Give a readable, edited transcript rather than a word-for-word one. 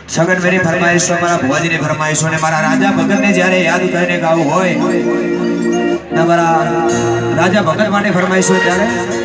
सगन मेरी फरमाइश मारा भुवाजी ने फरमाइश ने मारा राजा भगत ने जारे याद करने गाव होय ना मारा राजा भगत माटे फरमाइश हो त्यारे